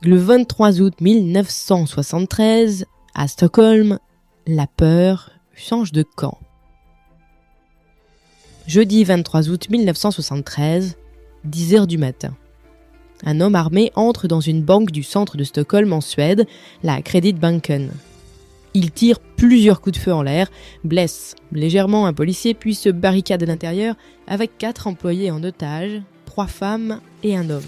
Le 23 août 1973, à Stockholm, la peur change de camp. Jeudi 23 août 1973, 10h du matin. Un homme armé entre dans une banque du centre de Stockholm en Suède, la Kreditbanken. Il tire plusieurs coups de feu en l'air, blesse légèrement un policier puis se barricade à l'intérieur avec 4 employés en otage, 3 femmes et un homme.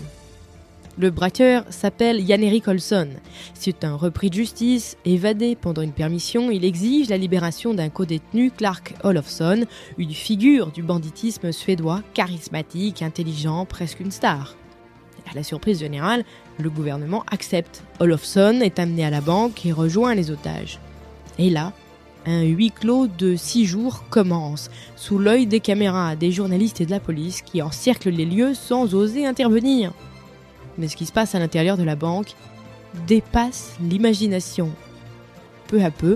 Le braqueur s'appelle Jan-Erik Olsson. C'est un repris de justice. Évadé pendant une permission, il exige la libération d'un codétenu, Clark Olofsson, une figure du banditisme suédois, charismatique, intelligent, presque une star. À la surprise générale, le gouvernement accepte. Olofsson est amené à la banque et rejoint les otages. Et là, un huis clos de 6 jours commence, sous l'œil des caméras, des journalistes et de la police qui encerclent les lieux sans oser intervenir. Mais ce qui se passe à l'intérieur de la banque dépasse l'imagination. Peu à peu,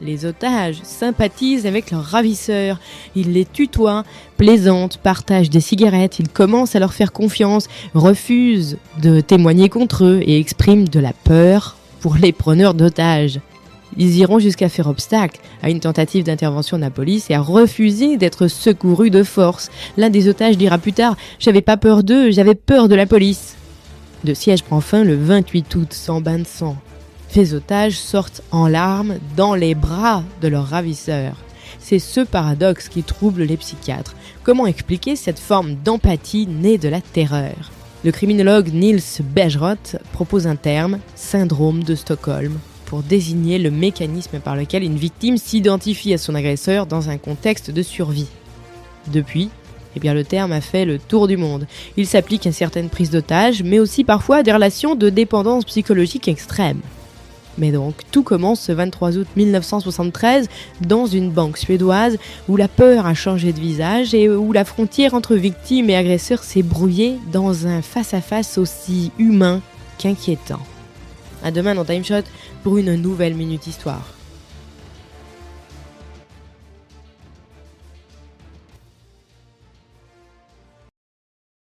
les otages sympathisent avec leurs ravisseurs. Ils les tutoient, plaisantent, partagent des cigarettes. Ils commencent à leur faire confiance, refusent de témoigner contre eux et expriment de la peur pour les preneurs d'otages. Ils iront jusqu'à faire obstacle à une tentative d'intervention de la police et à refuser d'être secourus de force. L'un des otages dira plus tard « J'avais pas peur d'eux, j'avais peur de la police ». Le siège prend fin le 28 août, sans bain de sang. Les otages sortent en larmes dans les bras de leurs ravisseurs. C'est ce paradoxe qui trouble les psychiatres. Comment expliquer cette forme d'empathie née de la terreur ? Le criminologue Nils Bejerot propose un terme, syndrome de Stockholm, pour désigner le mécanisme par lequel une victime s'identifie à son agresseur dans un contexte de survie. Depuis, le terme a fait le tour du monde. Il s'applique à certaines prises d'otages, mais aussi parfois à des relations de dépendance psychologique extrême. Mais donc, tout commence ce 23 août 1973 dans une banque suédoise où la peur a changé de visage et où la frontière entre victime et agresseur s'est brouillée dans un face-à-face aussi humain qu'inquiétant. À demain dans Time Shot pour une nouvelle Minute Histoire.